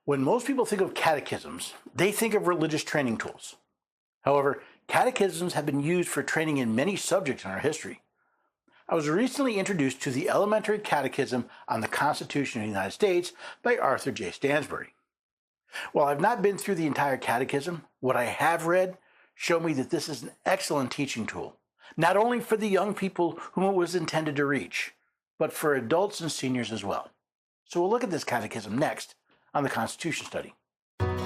When most people think of catechisms, they think of religious training tools. However, catechisms have been used for training in many subjects in our history. I was recently introduced to the Elementary Catechism on the Constitution of the United States by Arthur J. Stansbury. While I've not been through the entire catechism, what I have read showed me that this is an excellent teaching tool, not only for the young people whom it was intended to reach, but for adults and seniors as well. So we'll look at this catechism next on the Constitution Study. Love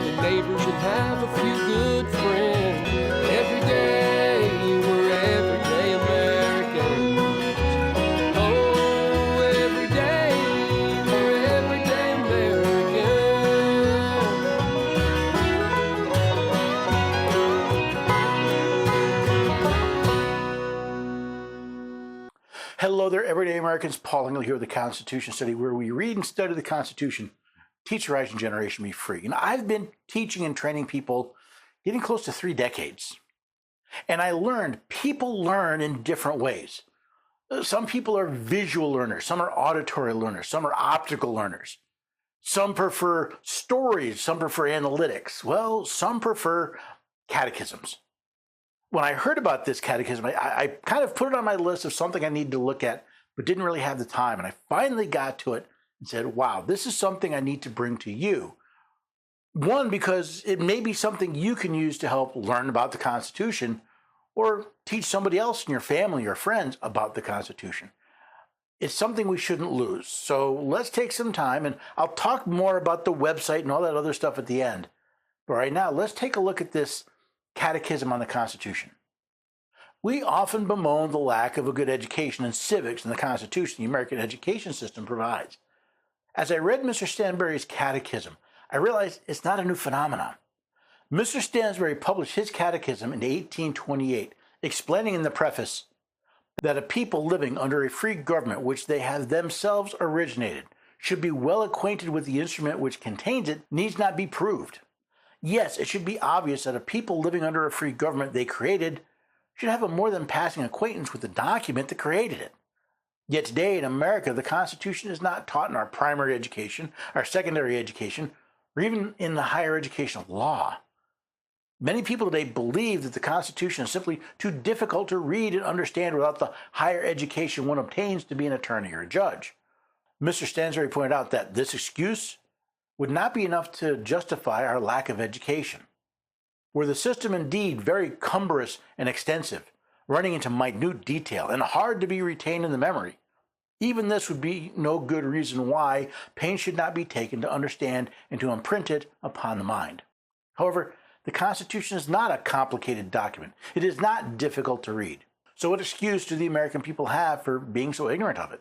the neighbors and have a few good friends. Every day we're everyday Americans. Oh, every day we're everyday Americans. Hello there, everyday Americans. Paul Engel here with the Constitution Study, where we read and study the Constitution, teach the rising generation be free. And I've been teaching and training people getting close to 3 decades. And I learned people learn in different ways. Some people are visual learners, some are auditory learners, some are optical learners. Some prefer stories, some prefer analytics. Well, some prefer catechisms. When I heard about this catechism, I kind of put it on my list of something I needed to look at, but didn't really have the time. And I finally got to it and said, wow, this is something I need to bring to you. One, because it may be something you can use to help learn about the Constitution or teach somebody else in your family or friends about the Constitution. It's something we shouldn't lose. So let's take some time, and I'll talk more about the website and all that other stuff at the end. But right now, let's take a look at this catechism on the Constitution. We often bemoan the lack of a good education in civics in the Constitution the American education system provides. As I read Mr. Stansbury's catechism, I realized it's not a new phenomenon. Mr. Stansbury published his catechism in 1828, explaining in the preface that a people living under a free government which they have themselves originated should be well acquainted with the instrument which contains it needs not be proved. Yes, it should be obvious that a people living under a free government they created should have a more than passing acquaintance with the document that created it. Yet today in America, the Constitution is not taught in our primary education, our secondary education, or even in the higher education of law. Many people today believe that the Constitution is simply too difficult to read and understand without the higher education one obtains to be an attorney or a judge. Mr. Stansbury pointed out that this excuse would not be enough to justify our lack of education. Were the system indeed very cumbrous and extensive, running into minute detail and hard to be retained in the memory, even this would be no good reason why pains should not be taken to understand and to imprint it upon the mind. However, the Constitution is not a complicated document. It is not difficult to read. So what excuse do the American people have for being so ignorant of it?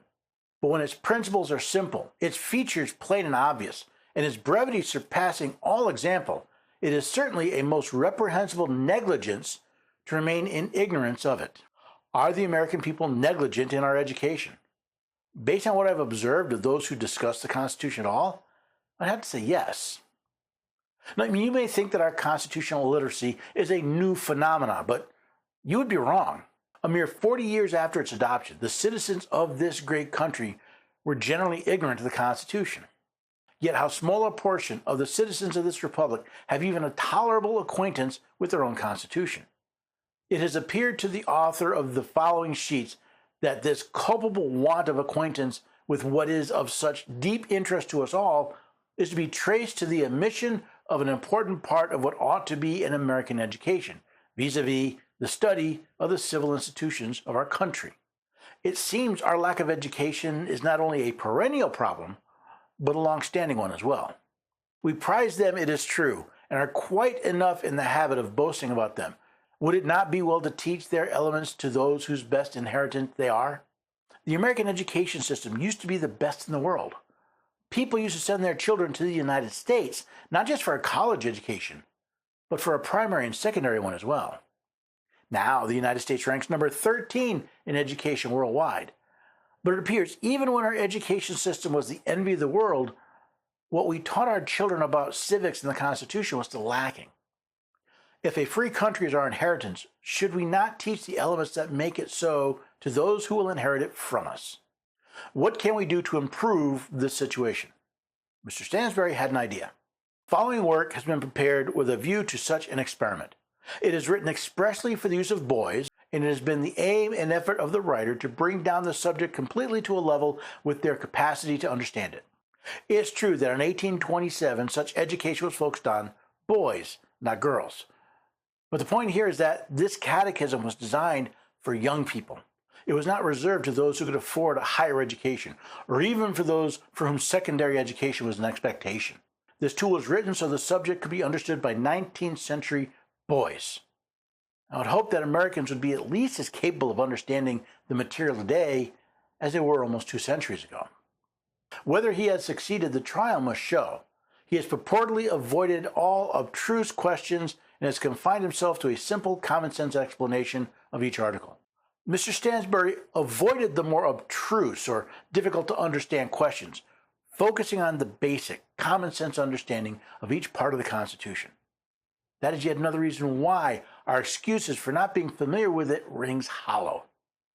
But when its principles are simple, its features plain and obvious, and its brevity surpassing all example, it is certainly a most reprehensible negligence to remain in ignorance of it. Are the American people negligent in our education? Based on what I've observed of those who discuss the Constitution at all, I'd have to say yes. Now, you may think that our constitutional illiteracy is a new phenomenon, but you would be wrong. A mere 40 years after its adoption, the citizens of this great country were generally ignorant of the Constitution. Yet how small a portion of the citizens of this republic have even a tolerable acquaintance with their own Constitution. It has appeared to the author of the following sheets that this culpable want of acquaintance with what is of such deep interest to us all is to be traced to the omission of an important part of what ought to be an American education, vis-a-vis the study of the civil institutions of our country. It seems our lack of education is not only a perennial problem, but a long-standing one as well. We prize them, it is true, and are quite enough in the habit of boasting about them. Would it not be well to teach their elements to those whose best inheritance they are? The American education system used to be the best in the world. People used to send their children to the United States, not just for a college education, but for a primary and secondary one as well. Now, the United States ranks number 13 in education worldwide. But it appears even when our education system was the envy of the world, what we taught our children about civics and the Constitution was still lacking. If a free country is our inheritance, should we not teach the elements that make it so to those who will inherit it from us. What can we do to improve this situation? Mr. Stansbury had an idea. Following work has been prepared with a view to such an experiment. It is written expressly for the use of boys, and it has been the aim and effort of the writer to bring down the subject completely to a level with their capacity to understand it. It's true that in 1827 such education was focused on boys, not girls. But the point here is that this catechism was designed for young people. It was not reserved to those who could afford a higher education, or even for those for whom secondary education was an expectation. This tool was written so the subject could be understood by 19th century boys. I would hope that Americans would be at least as capable of understanding the material today as they were almost 2 centuries ago. Whether he has succeeded, the trial must show. He has purportedly avoided all abstruse questions and has confined himself to a simple common sense explanation of each article. Mr. Stansbury avoided the more abstruse or difficult to understand questions, focusing on the basic common sense understanding of each part of the Constitution. That is yet another reason why our excuses for not being familiar with it rings hollow.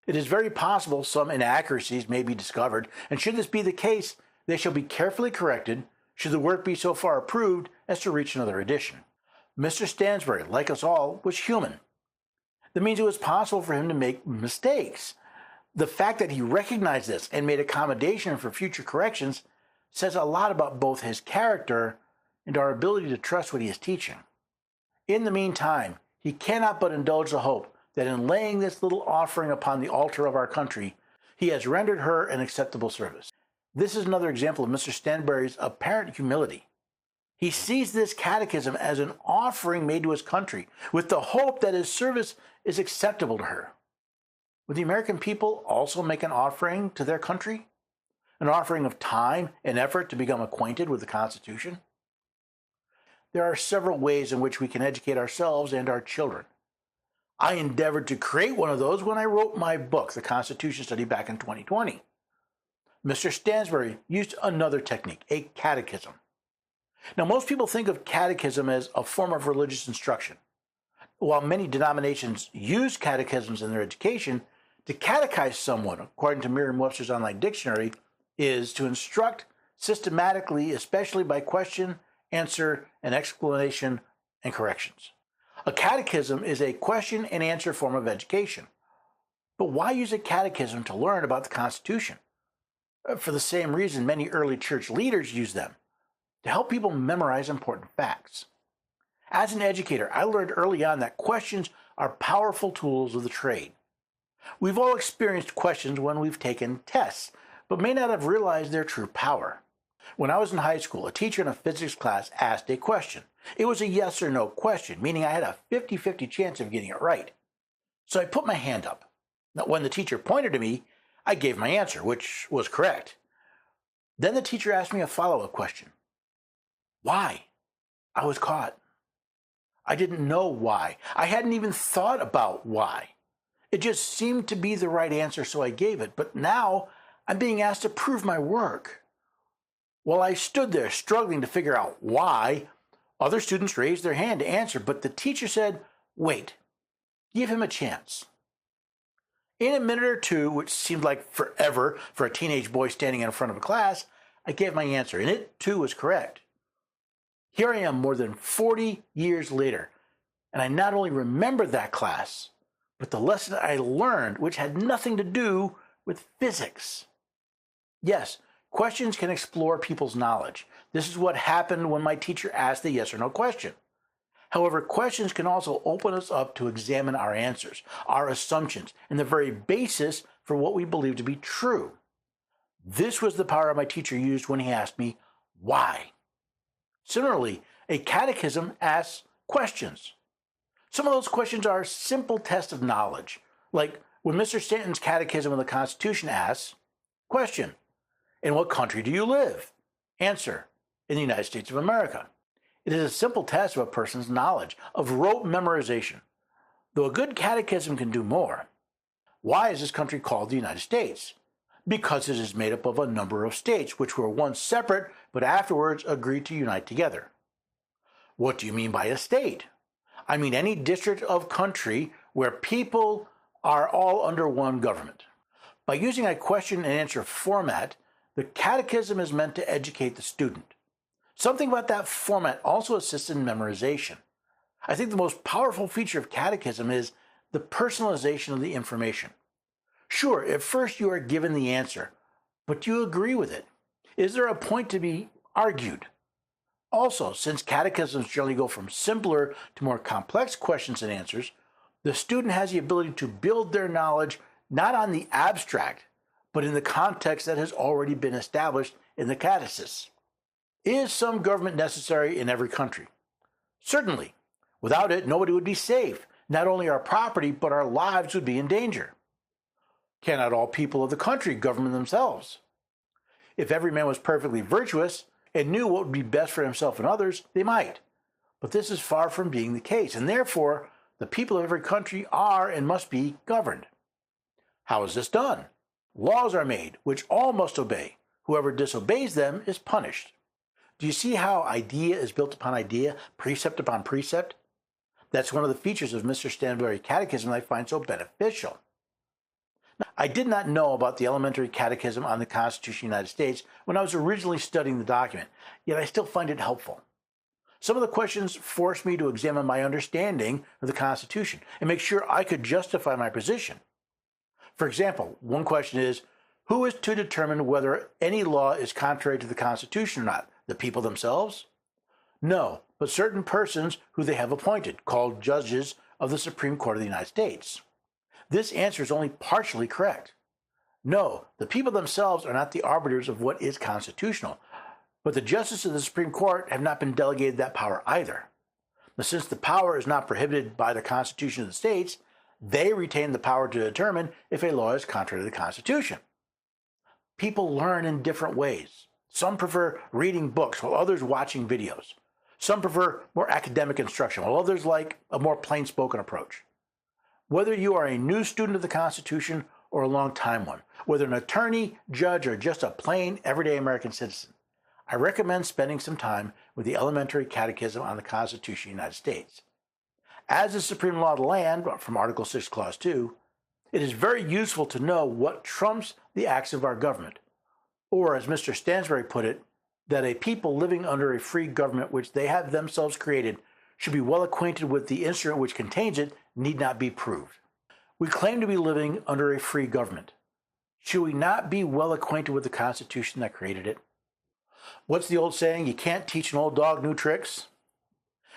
It is very possible some inaccuracies may be discovered, and should this be the case, they shall be carefully corrected should the work be so far approved as to reach another edition. Mr. Stansbury, like us all, was human. That means it was possible for him to make mistakes. The fact that he recognized this and made accommodation for future corrections says a lot about both his character and our ability to trust what he is teaching. In the meantime, he cannot but indulge the hope that in laying this little offering upon the altar of our country, he has rendered her an acceptable service. This is another example of Mr. Stansbury's apparent humility. He sees this catechism as an offering made to his country, with the hope that his service is acceptable to her. Would the American people also make an offering to their country? An offering of time and effort to become acquainted with the Constitution? There are several ways in which we can educate ourselves and our children. I endeavored to create one of those when I wrote my book, The Constitution Study, back in 2020. Mr. Stansbury used another technique, a catechism. Now, most people think of catechism as a form of religious instruction. While many denominations use catechisms in their education, to catechize someone, according to Merriam-Webster's Online Dictionary, is to instruct systematically, especially by question, answer, and explanation and corrections. A catechism is a question and answer form of education. But why use a catechism to learn about the Constitution? For the same reason many early church leaders used them, to help people memorize important facts. As an educator, I learned early on that questions are powerful tools of the trade. We've all experienced questions when we've taken tests, but may not have realized their true power. When I was in high school, a teacher in a physics class asked a question. It was a yes or no question, meaning I had a 50-50 chance of getting it right. So I put my hand up. Now, when the teacher pointed to me, I gave my answer, which was correct. Then the teacher asked me a follow-up question. Why? I was caught. I didn't know why. I hadn't even thought about why. It just seemed to be the right answer, so I gave it. But now I'm being asked to prove my work. While I stood there struggling to figure out why, other students raised their hand to answer, but the teacher said, wait, give him a chance. In a minute or two, which seemed like forever for a teenage boy standing in front of a class, I gave my answer, and it too was correct. Here I am more than 40 years later, and I not only remember that class, but the lesson I learned, which had nothing to do with physics. Yes, questions can explore people's knowledge. This is what happened when my teacher asked the yes or no question. However, questions can also open us up to examine our answers, our assumptions, and the very basis for what we believe to be true. This was the power my teacher used when he asked me, why? Similarly, a catechism asks questions. Some of those questions are simple tests of knowledge, like when Mr. Stanton's Catechism of the Constitution asks, question, in what country do you live? Answer, in the United States of America. It is a simple test of a person's knowledge, of rote memorization, though a good catechism can do more. Why is this country called the United States? Because it is made up of a number of states, which were once separate, but afterwards agreed to unite together. What do you mean by a state? I mean any district of country where people are all under one government. By using a question and answer format, the catechism is meant to educate the student. Something about that format also assists in memorization. I think the most powerful feature of catechism is the personalization of the information. Sure, at first you are given the answer, but do you agree with it? Is there a point to be argued? Also, since catechisms generally go from simpler to more complex questions and answers, the student has the ability to build their knowledge not on the abstract, but in the context that has already been established in the catechism. Is some government necessary in every country? Certainly. Without it, nobody would be safe. Not only our property, but our lives would be in danger. Cannot all people of the country govern themselves? If every man was perfectly virtuous and knew what would be best for himself and others, they might. But this is far from being the case, and therefore, the people of every country are and must be governed. How is this done? Laws are made, which all must obey. Whoever disobeys them is punished. Do you see how idea is built upon idea, precept upon precept? That's one of the features of Mr. Stansbury Catechism that I find so beneficial. Now, I did not know about the Elementary Catechism on the Constitution of the United States when I was originally studying the document, yet I still find it helpful. Some of the questions forced me to examine my understanding of the Constitution and make sure I could justify my position. For example, one question is, who is to determine whether any law is contrary to the Constitution or not? The people themselves? No, but certain persons who they have appointed, called judges of the Supreme Court of the United States. This answer is only partially correct. No, the people themselves are not the arbiters of what is constitutional, but the justices of the Supreme Court have not been delegated that power either. But since the power is not prohibited by the Constitution of the states, they retain the power to determine if a law is contrary to the Constitution. People learn in different ways. Some prefer reading books while others watching videos. Some prefer more academic instruction while others like a more plain-spoken approach. Whether you are a new student of the Constitution or a long-time one, whether an attorney, judge, or just a plain, everyday American citizen, I recommend spending some time with the Elementary Catechism on the Constitution of the United States. As the supreme law of the land, from Article 6, Clause 2, it is very useful to know what trumps the acts of our government, or as Mr. Stansbury put it, that a people living under a free government which they have themselves created should be well acquainted with the instrument which contains it need not be proved. We claim to be living under a free government. Should we not be well acquainted with the Constitution that created it? What's the old saying? You can't teach an old dog new tricks.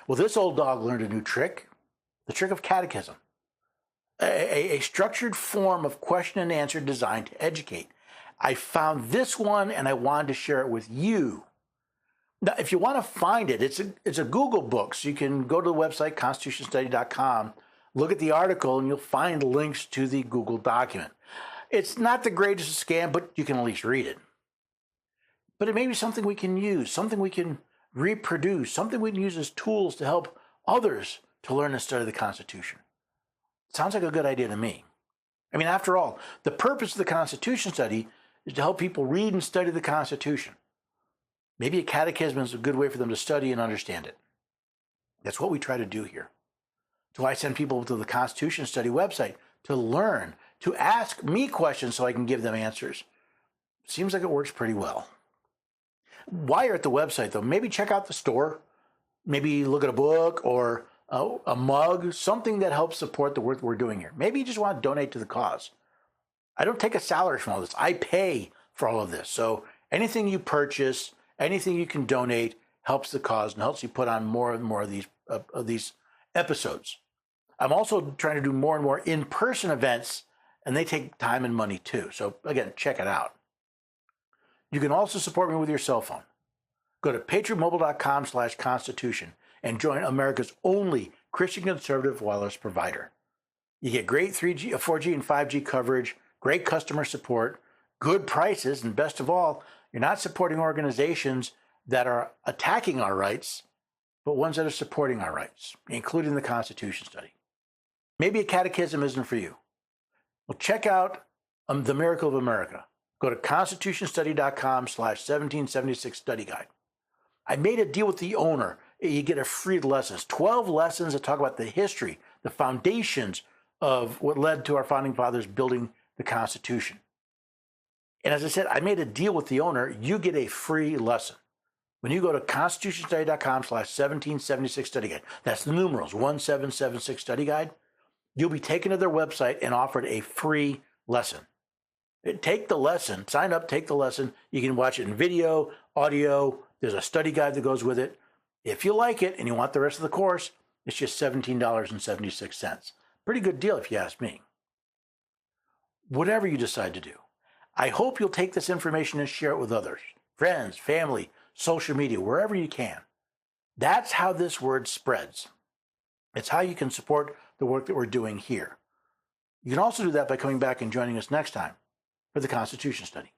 Well, this old dog learned a new trick, the trick of catechism, a structured form of question and answer designed to educate. I found this one and I wanted to share it with you. Now, if you want to find it, it's a Google book, so you can go to the website, constitutionstudy.com, look at the article, and you'll find links to the Google document. It's not the greatest scam, but you can at least read it. But it may be something we can use, something we can reproduce, something we can use as tools to help others to learn and study the Constitution. Sounds like a good idea to me. I mean, after all, the purpose of the Constitution study is to help people read and study the Constitution. Maybe a catechism is a good way for them to study and understand it. That's what we try to do here. So I send people to the Constitution Study website to learn, to ask me questions so I can give them answers. Seems like it works pretty well. While you're at the website, though, maybe check out the store. Maybe look at a book or a mug, something that helps support the work we're doing here. Maybe you just want to donate to the cause. I don't take a salary from all this. I pay for all of this. So anything you purchase, anything you can donate helps the cause and helps you put on more and more of these episodes. I'm also trying to do more and more in-person events, and they take time and money too. So again, check it out. You can also support me with your cell phone. Go to patriotmobile.com/constitution and join America's only Christian conservative wireless provider. You get great 3G, 4G, and 5G coverage, great customer support, good prices, and best of all, you're not supporting organizations that are attacking our rights, but ones that are supporting our rights, including the Constitution study. Maybe a catechism isn't for you. Well, check out The Miracle of America. Go to constitutionstudy.com/1776 study guide. I made a deal with the owner. You get a free lessons, 12 lessons that talk about the history, the foundations of what led to our founding fathers building the Constitution. And as I said, I made a deal with the owner. You get a free lesson. When you go to constitutionstudy.com/1776 study guide, that's the numerals, 1776 study guide, you'll be taken to their website and offered a free lesson. Take the lesson, sign up, take the lesson. You can watch it in video, audio. There's a study guide that goes with it. If you like it and you want the rest of the course, it's just $17.76. Pretty good deal if you ask me. Whatever you decide to do, I hope you'll take this information and share it with others, friends, family, social media, wherever you can. That's how this word spreads. It's how you can support the work that we're doing here. You can also do that by coming back and joining us next time for the Constitution Study.